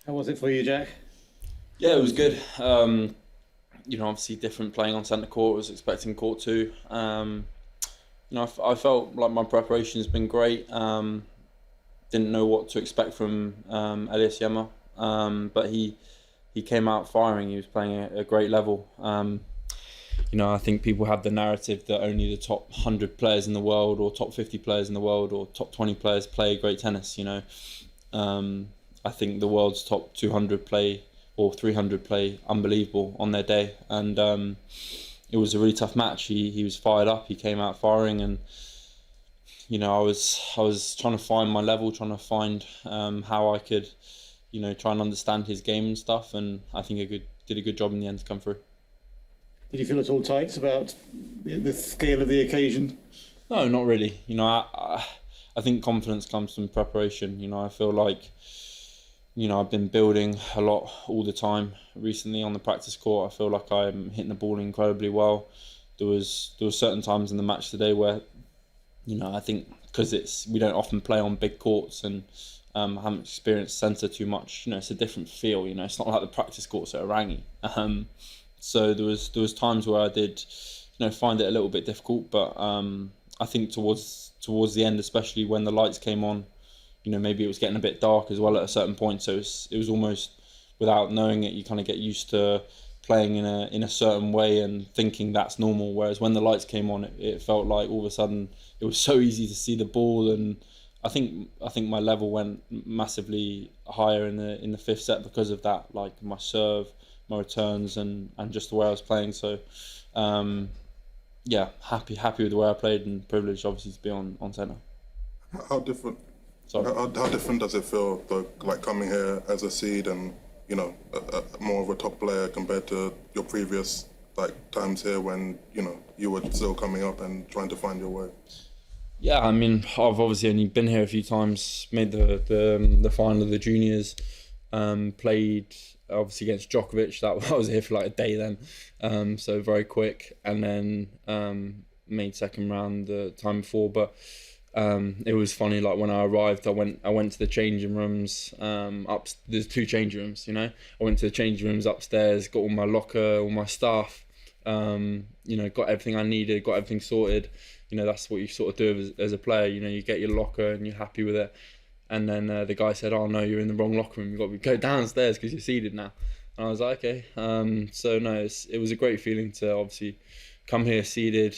How was it for you, Jack? Yeah, it was good. Obviously different playing on centre court. I was expecting court two. I felt like my preparation has been great. Didn't know what to expect from Elias Ymer, but he came out firing. He was playing a great level. I think people have the narrative that only the top 100 players in the world or top 50 players in the world or top 20 players play great tennis. I think the world's top 200 play or 300 play unbelievable on their day, and it was a really tough match. He was fired up. He came out firing, and I was trying to find my level, trying to find how I could try and understand his game and stuff, and I think I did a good job in the end to come through. Did you feel at all tight about the scale of the occasion? No, not really. I think confidence comes from preparation. I feel like I've been building a lot all the time recently on the practice court. I feel like I'm hitting the ball incredibly well. There was certain times in the match today where I think because we don't often play on big courts and haven't experienced centre too much. It's a different feel. It's not like the practice courts at Orangi. So there was times where I did find it a little bit difficult, but I think towards the end, especially when the lights came on, maybe it was getting a bit dark as well at a certain point. So it was almost, without knowing it, you kind of get used to playing in a certain way and thinking that's normal. Whereas when the lights came on, it felt like all of a sudden it was so easy to see the ball, and I think my level went massively higher in the fifth set because of that. Like my serve, my returns, and just the way I was playing. So happy with the way I played, and privileged obviously to be on centre. How different? Sorry. How different does it feel, like coming here as a seed and more of a top player compared to your previous times here when you were still coming up and trying to find your way? Yeah, I mean, I've obviously only been here a few times. Made the final of the juniors. Played obviously against Djokovic. I was here for like a day then, so very quick. And then made second round the time before, but. It was funny, like when I arrived, I went to the changing rooms, there's two changing rooms, I went to the changing rooms upstairs, got all my locker, all my stuff, got everything I needed, got everything sorted. That's what you sort of do as a player, you get your locker and you're happy with it. And then the guy said, oh no, you're in the wrong locker room, you've got to go downstairs because you're seated now. And I was like, okay. So no, it was a great feeling to obviously come here seated,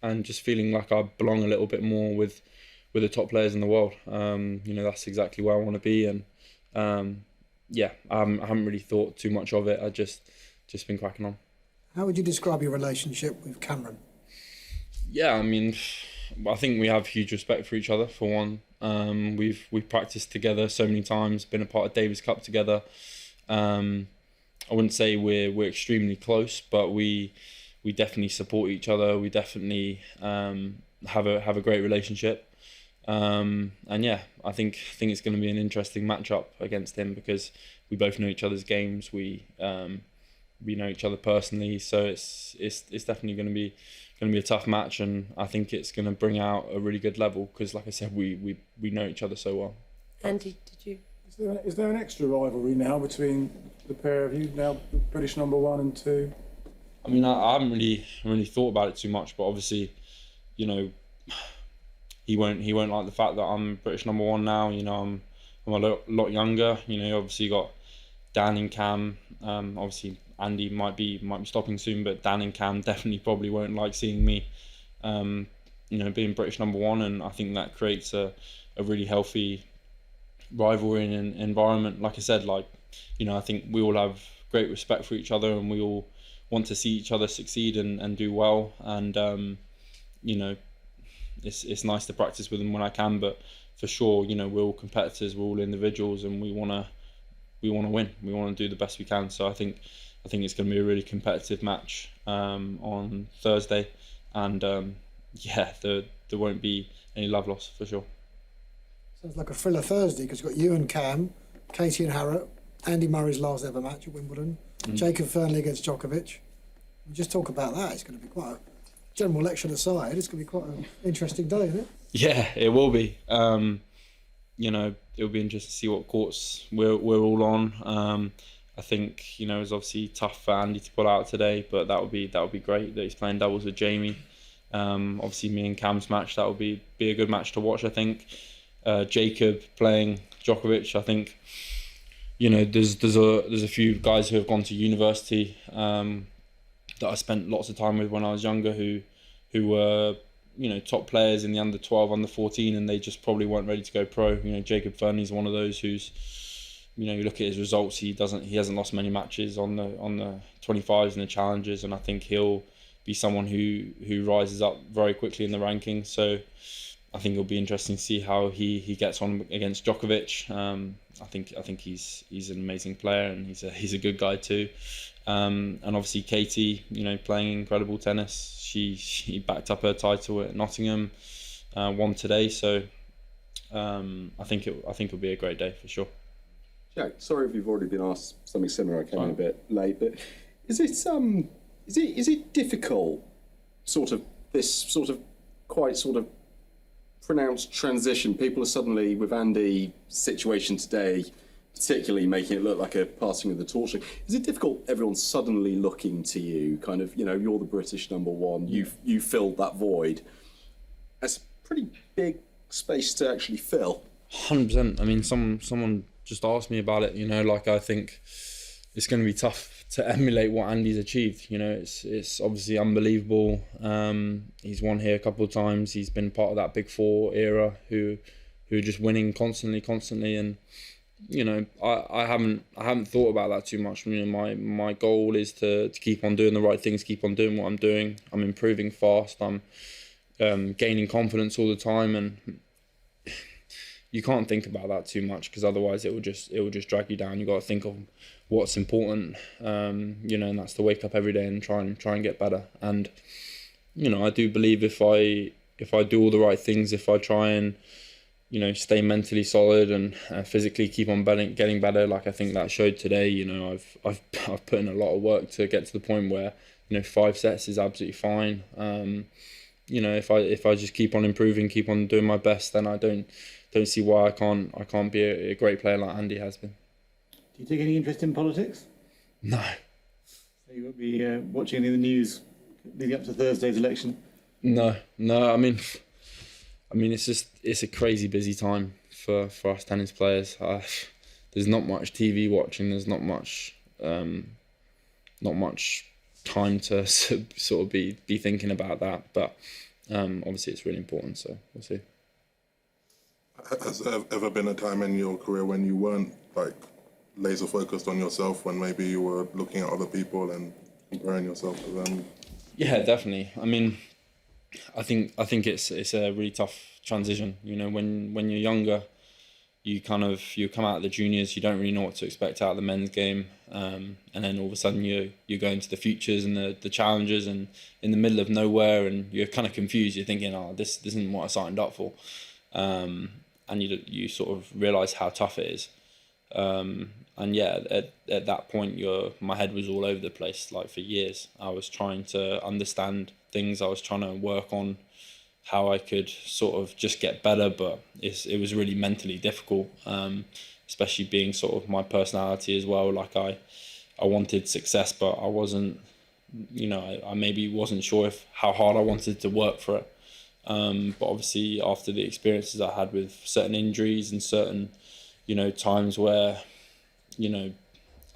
and just feeling like I belong a little bit more with the top players in the world. That's exactly where I want to be, and I haven't really thought too much of it. I just been cracking on. How would you describe your relationship with Cameron? Yeah, I mean, I think we have huge respect for each other. For one, we've practiced together so many times, been a part of Davis Cup together. I wouldn't say we're extremely close, but we definitely support each other. We definitely have a great relationship, and yeah, I think it's going to be an interesting matchup against him because we both know each other's games. We know each other personally, so it's definitely going to be a tough match, and I think it's going to bring out a really good level because, like I said, we know each other so well. Andy, did you? Is there an extra rivalry now between the pair of you, now British number 1 and 2? I mean, I haven't really thought about it too much, but obviously, he won't like the fact that I'm British number 1 now. I'm a lot younger. Obviously you got Dan and Cam. Obviously Andy might be stopping soon, but Dan and Cam definitely probably won't like seeing me, being British number 1, and I think that creates a really healthy rivalry and environment. Like I said, I think we all have great respect for each other, and we all want to see each other succeed and do well, and it's nice to practice with them when I can, but for sure, we're all competitors, we're all individuals, and we want to win, we want to do the best we can. So I think it's going to be a really competitive match on Thursday, and there won't be any love lost for sure. Sounds like a thriller Thursday because you've got you and Cam, Katie and Harrop, Andy Murray's last ever match at Wimbledon, Jacob Fernley against Djokovic. We just talk about that. It's going to be quite a general lecture aside. It's going to be quite an interesting day, isn't it? Yeah, it will be. it'll be interesting to see what courts we're all on. I think, you know, it's obviously tough for Andy to pull out today, but that would be great that he's playing doubles with Jamie. Obviously, me and Cam's match, that would be a good match to watch. I think Jacob playing Djokovic. I think, you know, there's a few guys who have gone to university that I spent lots of time with when I was younger, who were, you know, top players in the under 12, under 14, and they just probably weren't ready to go pro. You know, Jacob Fernley's one of those who's, you know, you look at his results, he hasn't lost many matches on the 25s and the challenges, and I think he'll be someone who rises up very quickly in the rankings. So I think it'll be interesting to see how he gets on against Djokovic. I think he's an amazing player, and he's a good guy too. And obviously Katie, you know, playing incredible tennis. She backed up her title at Nottingham, won today. So I think it'll be a great day for sure. Jack, sorry if you've already been asked something similar. I came in a bit late, but is it difficult, this quite pronounced transition? People are suddenly, with Andy's situation today, particularly making it look like a passing of the torch. Is it difficult? Everyone's suddenly looking to you, kind of, you know, you're the British number one. You filled that void. That's a pretty big space to actually fill. 100%. I mean, someone just asked me about it. You know, like, I think it's going to be tough to emulate what Andy's achieved. You know, it's obviously unbelievable. He's won here a couple of times. He's been part of that Big Four era who are just winning constantly. And you know, I haven't thought about that too much. You know, my goal is to keep on doing the right things, keep on doing what I'm doing. I'm improving fast. I'm gaining confidence all the time, and you can't think about that too much, because otherwise it will just drag you down. You got to think of what's important, you know, and that's to wake up every day and try and get better. And you know, I do believe if I do all the right things, if I try and, you know, stay mentally solid and physically keep on getting better, like I think that showed today. You know, I've put in a lot of work to get to the point where, you know, 5 sets is absolutely fine. You know, if I just keep on improving, keep on doing my best, then I don't see why I can't be a great player like Andy has been. Do you take any interest in politics? No. So you won't be watching any of the news leading up to Thursday's election? No. I mean, it's a crazy busy time for us tennis players. There's not much TV watching. There's not much time to sort of be thinking about that. But obviously it's really important. So we'll see. Has there ever been a time in your career when you weren't like laser focused on yourself, when maybe you were looking at other people and comparing yourself to them? Yeah, definitely. I mean, I think it's a really tough transition. You know, when you're younger, you come out of the juniors, you don't really know what to expect out of the men's game, and then all of a sudden you're going to the futures and the challenges, and in the middle of nowhere, and you're kind of confused. You're thinking, oh, this isn't what I signed up for, and you sort of realise how tough it is. And yeah, at that point, my head was all over the place. Like, for years, I was trying to understand things. I was trying to work on how I could sort of just get better, but it was really mentally difficult, especially being sort of my personality as well. Like, I wanted success, but I wasn't, you know, I maybe wasn't sure how hard I wanted to work for it. But obviously, after the experiences I had with certain injuries and certain, you know, times where, you know,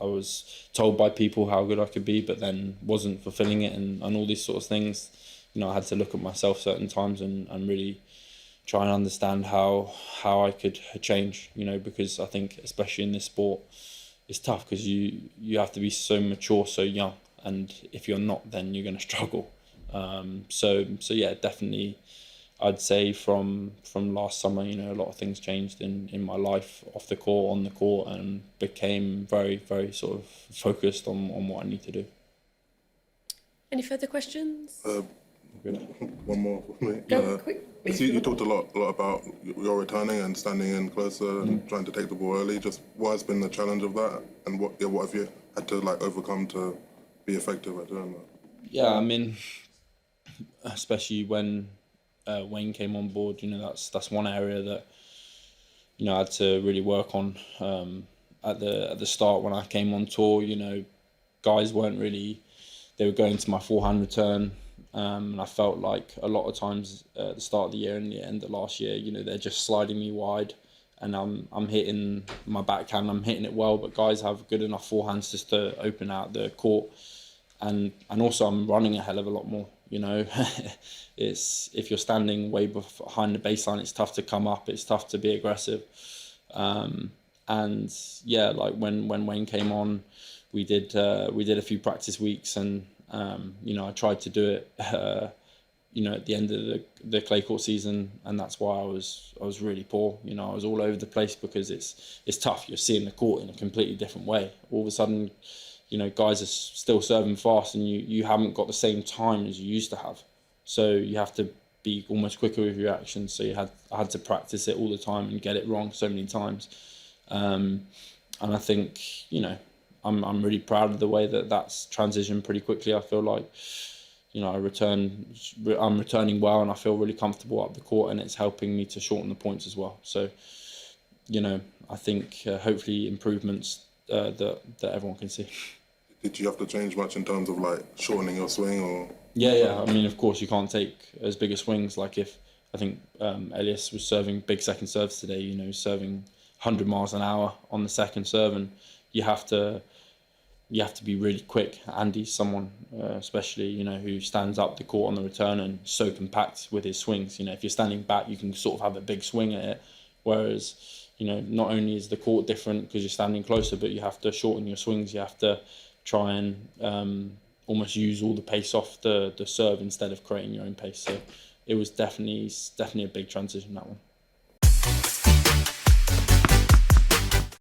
I was told by people how good I could be, but then wasn't fulfilling it, and all these sorts of things, you know, I had to look at myself certain times and really try and understand how I could change, you know, because I think, especially in this sport, it's tough because you have to be so mature so young, and if you're not, then you're going to struggle. So yeah, definitely, I'd say from last summer, you know, a lot of things changed in my life, off the court, on the court, and became very, very sort of focused on what I need to do. Any further questions? One more for me. Go quick. So you talked a lot about your returning and standing in closer and trying to take the ball early. Just what has been the challenge of that, and what have you had to like overcome to be effective at doing that? Yeah, I mean, especially when Wayne came on board, you know, that's one area that you know, I had to really work on at the start when I came on tour. You know, guys weren't really, they were going to my forehand return, and I felt like a lot of times at the start of the year and the end of last year, you know, they're just sliding me wide, and I'm hitting my backhand, I'm hitting it well, but guys have good enough forehands just to open out the court, and also I'm running a hell of a lot more. You know, it's, if you're standing way behind the baseline, it's tough to come up, it's tough to be aggressive. And yeah, like when Wayne came on, we did a few practice weeks, and you know, I tried to do it you know, at the end of the clay court season, and that's why I was really poor. You know, I was all over the place because it's tough. You're seeing the court in a completely different way. All of a sudden, you know, guys are still serving fast, and you haven't got the same time as you used to have. So you have to be almost quicker with your actions. So I had to practice it all the time and get it wrong so many times. And I think, you know, I'm really proud of the way that's transitioned pretty quickly. I feel like, you know, I'm returning well, and I feel really comfortable up the court, and it's helping me to shorten the points as well. So, you know, I think hopefully improvements that everyone can see. Did you have to change much in terms of like shortening your swing, or? Yeah. I mean, of course, you can't take as big a swings. Like if I think Elias was serving big second serves today, you know, serving 100 miles an hour on the second serve, and you have to be really quick. Andy's someone, especially, you know, who stands up the court on the return and so compact with his swings. You know, if you're standing back, you can sort of have a big swing at it. Whereas, you know, not only is the court different because you're standing closer, but you have to shorten your swings. You have to try and almost use all the pace off the serve instead of creating your own pace. So it was definitely a big transition, that one.